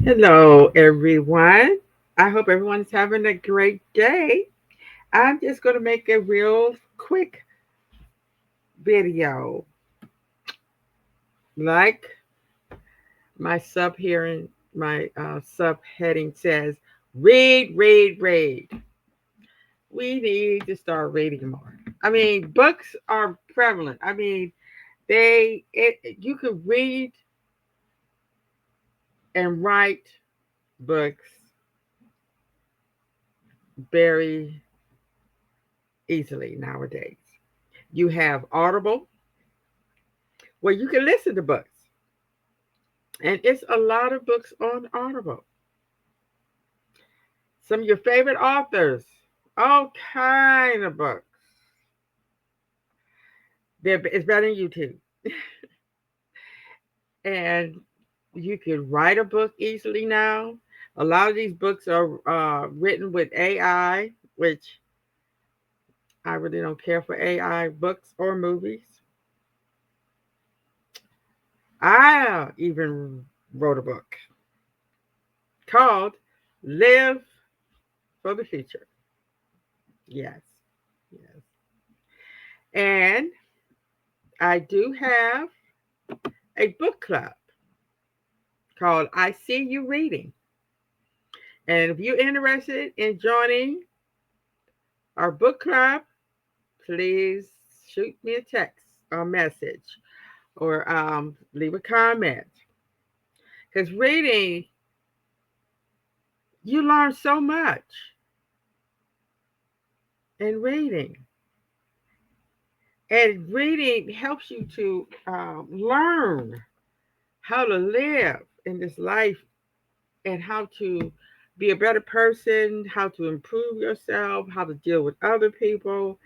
Hello, everyone. I hope everyone's having a great day. I'm just going to make a real quick video. Like my sub here in my subheading says, read, read, read. We need to start reading more. Books are prevalent. You can read and write books very easily nowadays. You have Audible where you can listen to books. And it's a lot of books on Audible. Some of your favorite authors, all kind of books. It's better than YouTube. And you can write a book easily now. A lot of these books are written with AI, which I really don't care for AI books or movies. I even wrote a book called Live for the Future. Yes, yes. And I do have a book club called I See You Reading. And if you're interested in joining our book club, please shoot me a text or message or leave a comment. Because reading, you learn so much in reading. And reading helps you to learn how to live in this life and how to be a better person, how to improve yourself, how to deal with other people.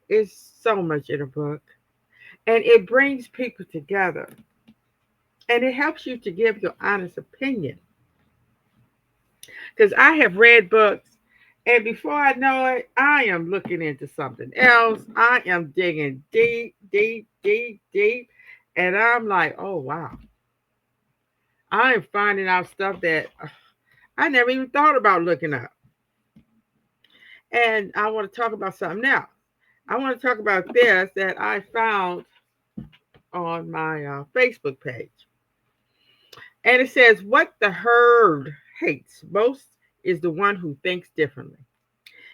It's so much in a book. And it brings people together. And it helps you to give your honest opinion. Because I have read books, and before I know it, I am looking into something else. I am digging deep, deep, deep, deep. And I'm like, oh, wow. I am finding out stuff that I never even thought about looking up. And I want to talk about something now. I want to talk about this that I found on my Facebook page. And it says, what the herd hates most is the one who thinks differently.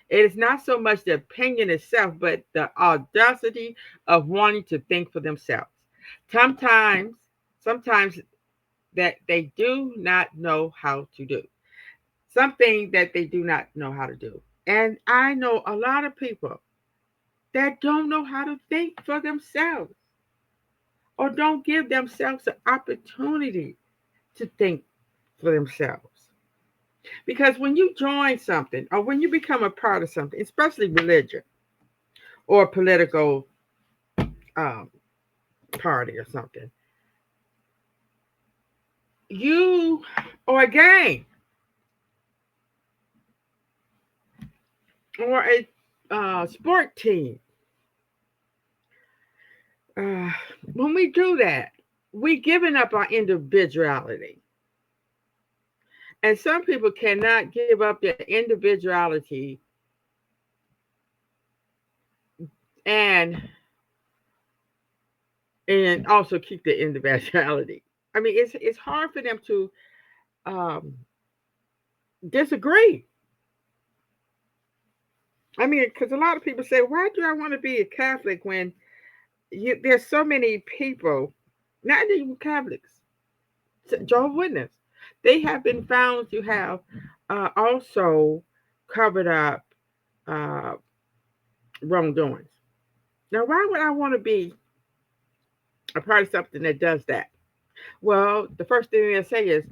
It is not so much the opinion itself, but the audacity of wanting to think for themselves. Sometimes, sometimes that they do not know how to do. Something that they do not know how to do. And I know a lot of people that don't know how to think for themselves or don't give themselves an opportunity to think for themselves. Because when you join something or when you become a part of something, especially religion or political um, party or something, you or a gang or a sport team, uh, when we do that, we giving up our individuality. And some people cannot give up their individuality and also keep their individuality. It's hard for them to um, disagree. Because a lot of people say, "Why do I want to be a Catholic when there's so many people, not even Catholics, Jehovah's Witness, they have been found to have also covered up uh, wrongdoings. Now, why would I want to be a part of something that does that? Well, the first thing they'll say is,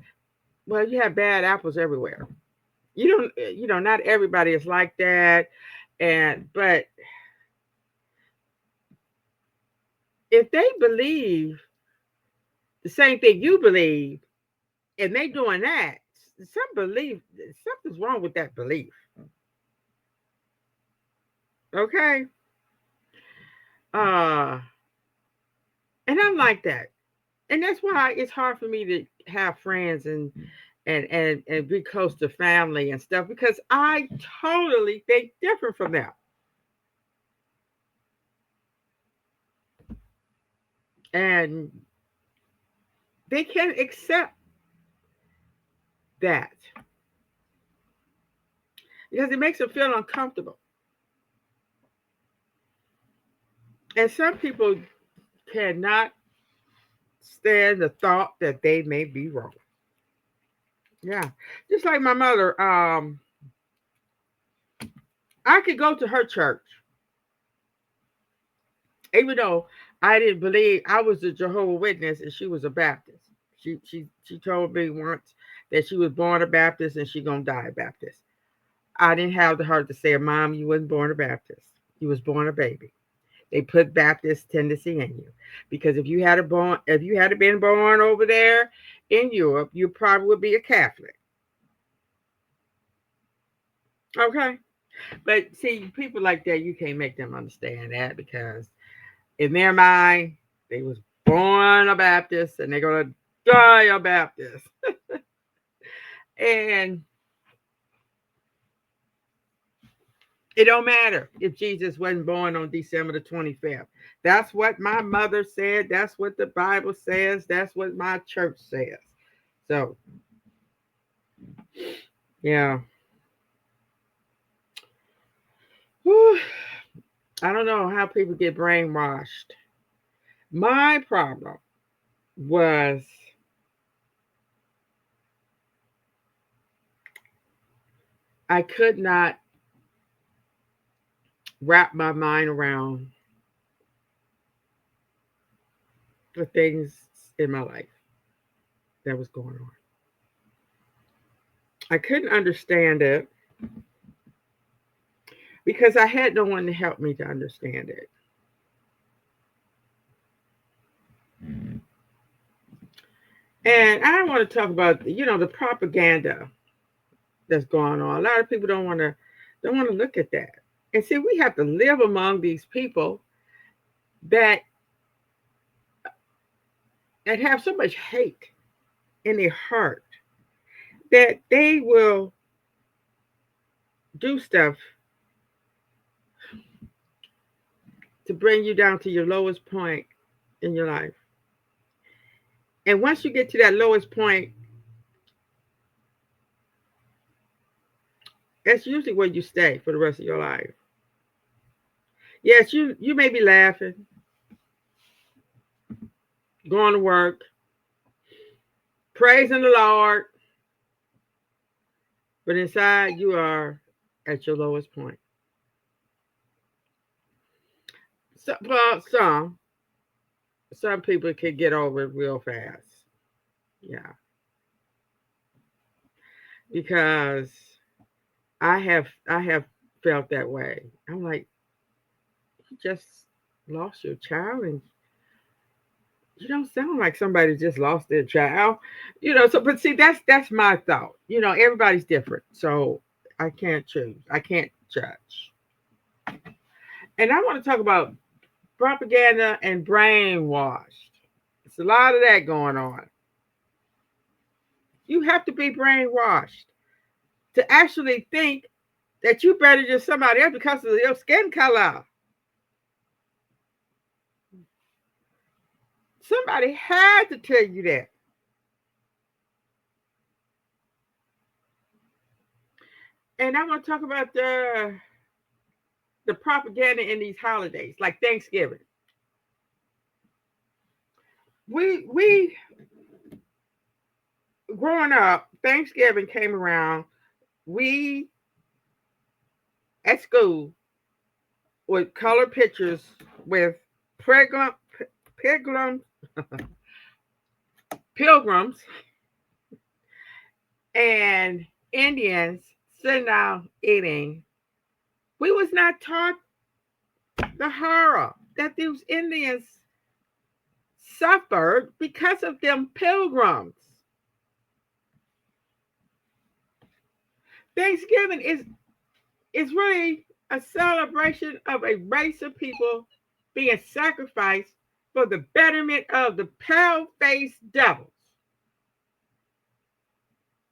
well, you have bad apples everywhere. Not everybody is like that. But if they believe the same thing you believe, and they doing that, something's wrong with that belief. Okay, uh, and I'm like that, and that's why it's hard for me to have friends and be close to family and stuff because I totally think different from them. And they can't accept that because it makes them feel uncomfortable. And some people cannot stand the thought that they may be wrong. Yeah. Just like my mother, I could go to her church, even though I didn't believe I was a Jehovah Witness and she was a Baptist. She told me once that she was born a Baptist and she gonna die a Baptist. I didn't have the heart to say, Mom, you wasn't born a Baptist. You was born a baby. They put Baptist tendency in you. Because if you had been born over there in Europe, you probably would be a Catholic. Okay. But see, people like that, you can't make them understand that because in their mind, they was born a Baptist and they're gonna die a Baptist. And it don't matter if Jesus wasn't born on December the 25th. That's what my mother said. That's what the Bible says. That's what my church says. So, yeah. Whew. I don't know how people get brainwashed. My problem was I could not wrap my mind around the things in my life that was going on. I couldn't understand it because I had no one to help me to understand it. And I want to talk about, the propaganda that's going on. A lot of people don't want to look at that. And see, we have to live among these people that that have so much hate in their heart that they will do stuff to bring you down to your lowest point in your life. And once you get to that lowest point, that's usually where you stay for the rest of your life. Yes, you may be laughing, going to work, praising the Lord, but inside you are at your lowest point. So, well, some people can get over it real fast. Yeah, because I have felt that way. I'm like, you just lost your child and you don't sound like somebody just lost their child. So but see that's my thought. Everybody's different. So I can't choose. I can't judge. And I want to talk about propaganda and brainwashed. It's a lot of that going on. You have to be brainwashed to actually think that you better than somebody else because of your skin color. Somebody had to tell you that. And I want to talk about the propaganda in these holidays, like Thanksgiving. We growing up, Thanksgiving came around. We at school would color pictures with pilgrim, pilgrim, pilgrims and Indians sitting down eating. We was not taught the horror that these Indians suffered because of them pilgrims. Thanksgiving is really a celebration of a race of people being sacrificed for the betterment of the pale-faced devils.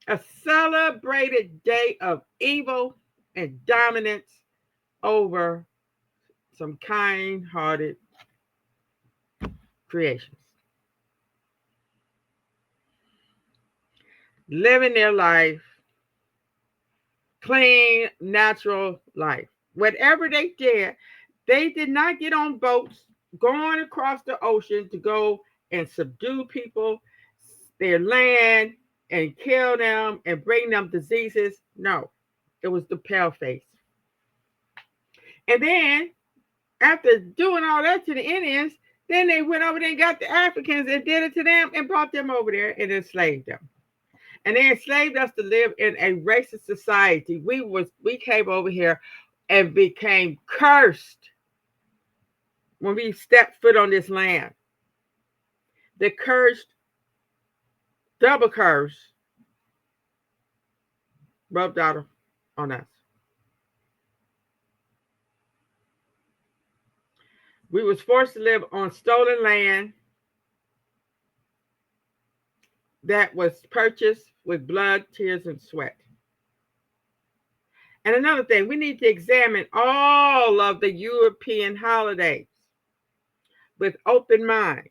a celebrated day of evil and dominance over some kind hearted creations, living their life, clean, natural life. Whatever they did not get on boats going across the ocean to go and subdue people, their land, and kill them and bring them diseases. No, it was the pale face. And then after doing all that to the Indians, then they went over there and got the Africans and did it to them and brought them over there and enslaved them. And they enslaved us to live in a racist society. We came over here and became cursed when we stepped foot on this land. The cursed, double curse, rubbed out on us. We was forced to live on stolen land that was purchased with blood, tears, and sweat. And another thing, we need to examine all of the European holidays with open minds,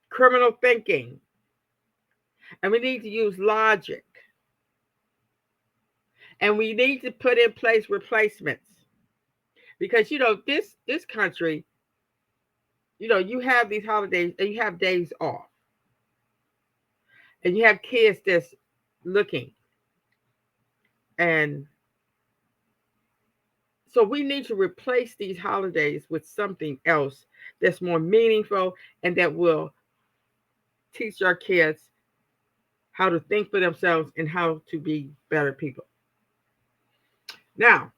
criminal thinking, and we need to use logic. And we need to put in place replacements. Because this country, you have these holidays and you have days off. And you have kids that's looking. And so we need to replace these holidays with something else that's more meaningful and that will teach our kids how to think for themselves and how to be better people. Now,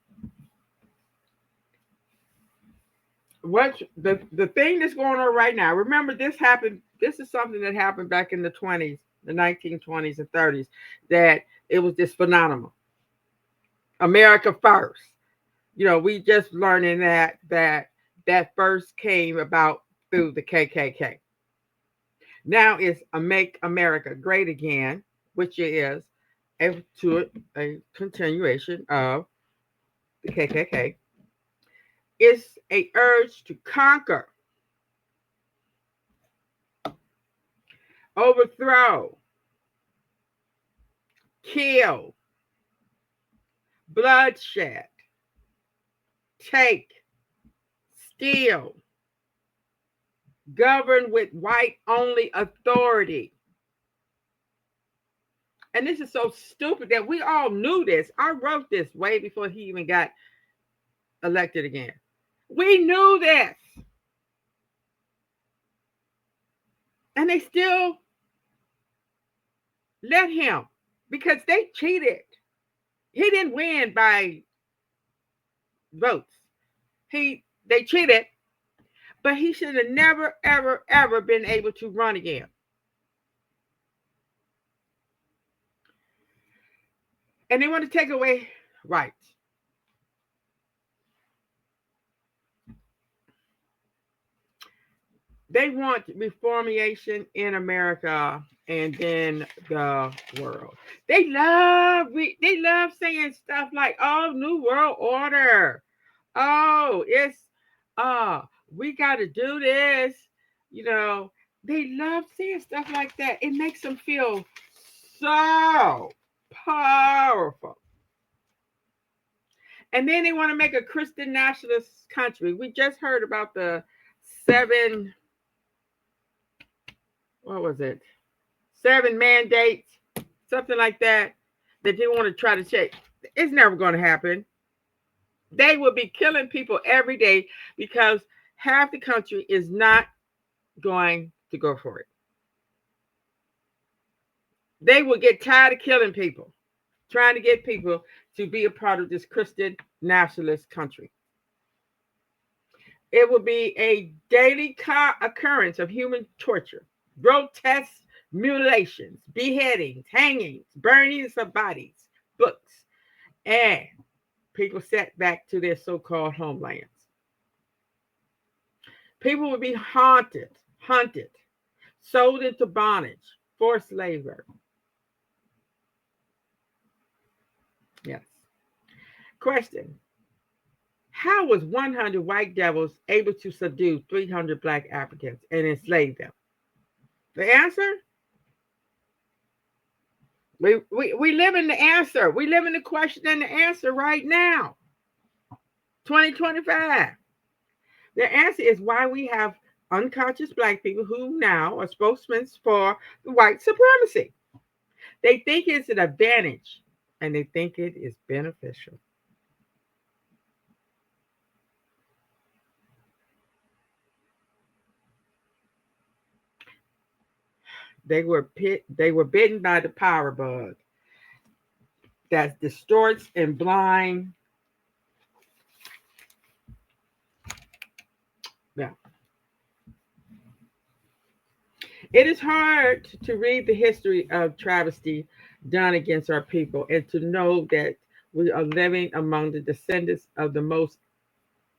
what the thing that's going on right now, remember this is something that happened back in the 20s, the 1920s and 30s, that it was this phenomenon. America first. We just learning that first came about through the KKK. Now it's a Make America Great Again, which is a continuation of the KKK. It's a urge to conquer, overthrow, kill, bloodshed, take, steal, govern with white only authority. And this is so stupid that we all knew this. I wrote this way before he even got elected again. We knew this. And they still let him because they cheated. He didn't win by votes. They cheated, but he should have never, ever, ever been able to run again. And they want to take away rights. They want reformation in America and then the world. They love saying stuff like, "Oh, New World Order. Oh, it's we got to do this." They love saying stuff like that. It makes them feel so powerful. And then they want to make a Christian nationalist country. We just heard about the 7 mandates, something like that they want to try to check. It's never going to happen. They will be killing people every day because half the country is not going to go for it. They will get tired of killing people, trying to get people to be a part of this Christian nationalist country. It will be a daily occurrence of human torture, grotesque mutilations, beheadings, hangings, burnings of bodies, books, and people sent back to their so-called homelands. People will be hunted, sold into bondage, forced labor, Yes. Question. How was 100 white devils able to subdue 300 black Africans and enslave them? The answer? We live in the answer. We live in the question and the answer right now. 2025. The answer is why we have unconscious black people who now are spokesmen for white supremacy. They think it's an advantage and they think it is beneficial. They were bitten by the power bug that distorts and blind. Yeah. It is hard to read the history of travesty done against our people and to know that we are living among the descendants of the most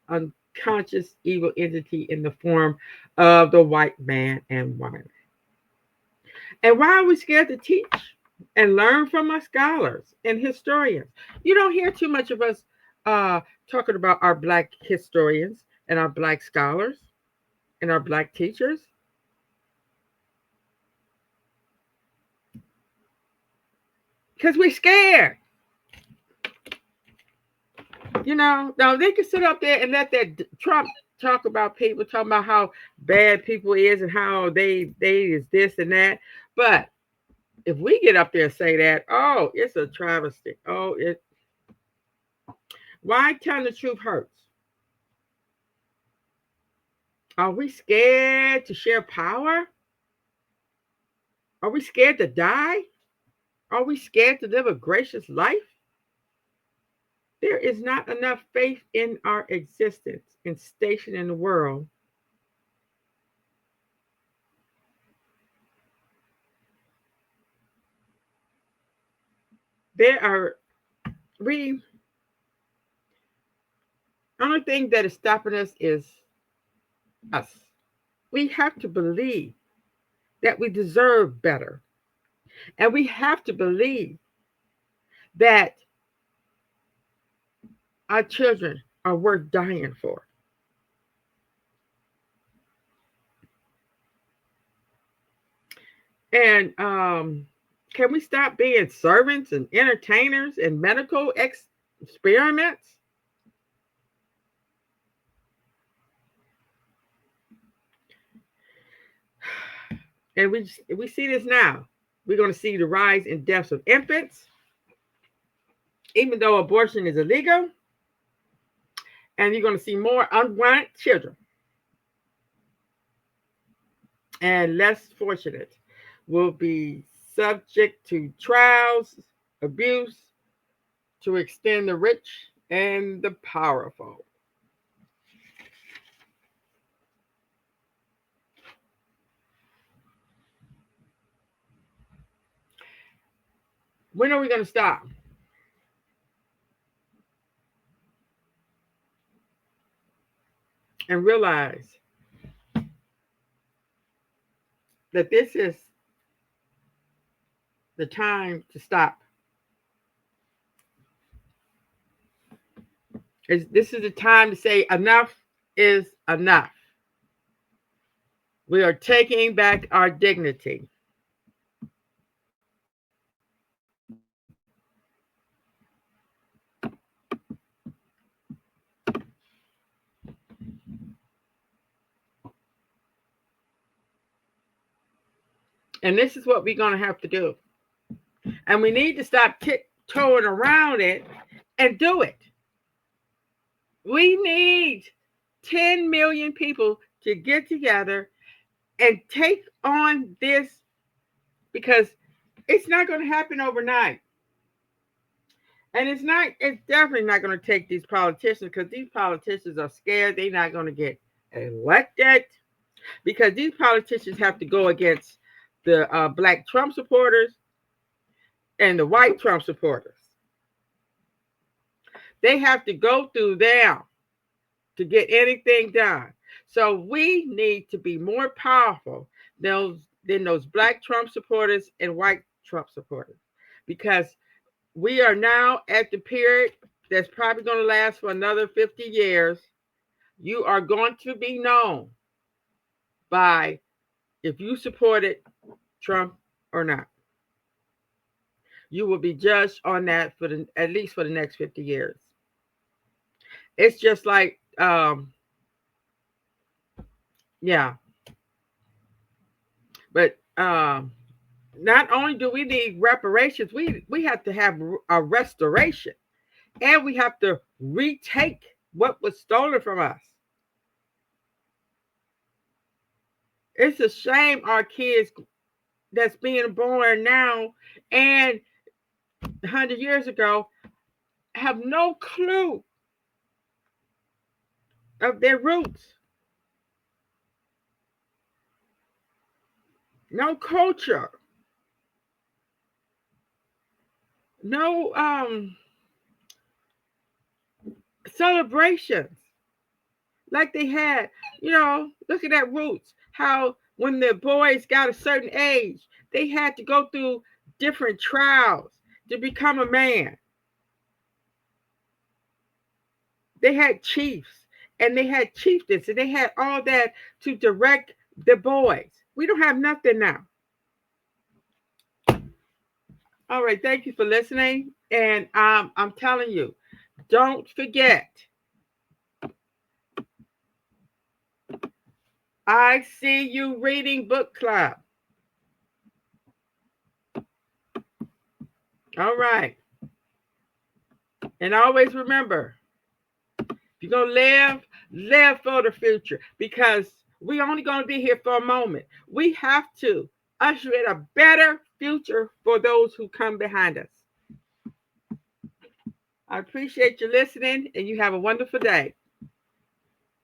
unconscious evil entity in the form of the white man and woman. And why are we scared to teach and learn from our scholars and historians? You don't hear too much of us talking about our black historians and our black scholars and our black teachers because we're scared. Now they can sit up there and let that Trump talk about people, talking about how bad people is and how they is this and that. But if we get up there and say that, oh, it's a travesty. Oh, why telling the truth hurts? Are we scared to share power? Are we scared to die? Are we scared to live a gracious life? There is not enough faith in our existence and station in the world. There are we only thing that is stopping us is us. We have to believe that we deserve better. And we have to believe that our children are worth dying for. And can we stop being servants and entertainers and medical experiments? And we see this now. We're going to see the rise in deaths of infants, even though abortion is illegal. And you're going to see more unwanted children. And less fortunate will be subject to trials, abuse, to extend the rich and the powerful. When are we going to stop? And realize that this is the time to stop. This is the time to say enough is enough. We are taking back our dignity. And this is what we're going to have to do. And we need to stop tiptoeing around it and do it. We need 10 million people to get together and take on this because it's not going to happen overnight. And it's definitely not going to take these politicians because these politicians are scared they're not going to get elected because these politicians have to go against the black Trump supporters and the white Trump supporters. They have to go through them to get anything done. So we need to be more powerful than those black Trump supporters and white Trump supporters because We are now at the period that's probably going to last for another 50 years. You are going to be known by if you supported Trump or not. You will be judged on that for at least for the next 50 years. It's just like, yeah. But not only do we need reparations, we have to have a restoration, and we have to retake what was stolen from us. It's a shame our kids that's being born now and 100 years ago have no clue of their roots, no culture, no celebrations like they had. Look at that roots. How when the boys got a certain age, they had to go through different trials to become a man. They had chiefs and they had chieftains and they had all that to direct the boys. We don't have nothing now. All right, thank you for listening. And I'm telling you, don't forget, I see you reading book club. All right. And always remember, if you're going to live for the future, because we're only going to be here for a moment. We have to usher in a better future for those who come behind us. I appreciate you listening, and you have a wonderful day.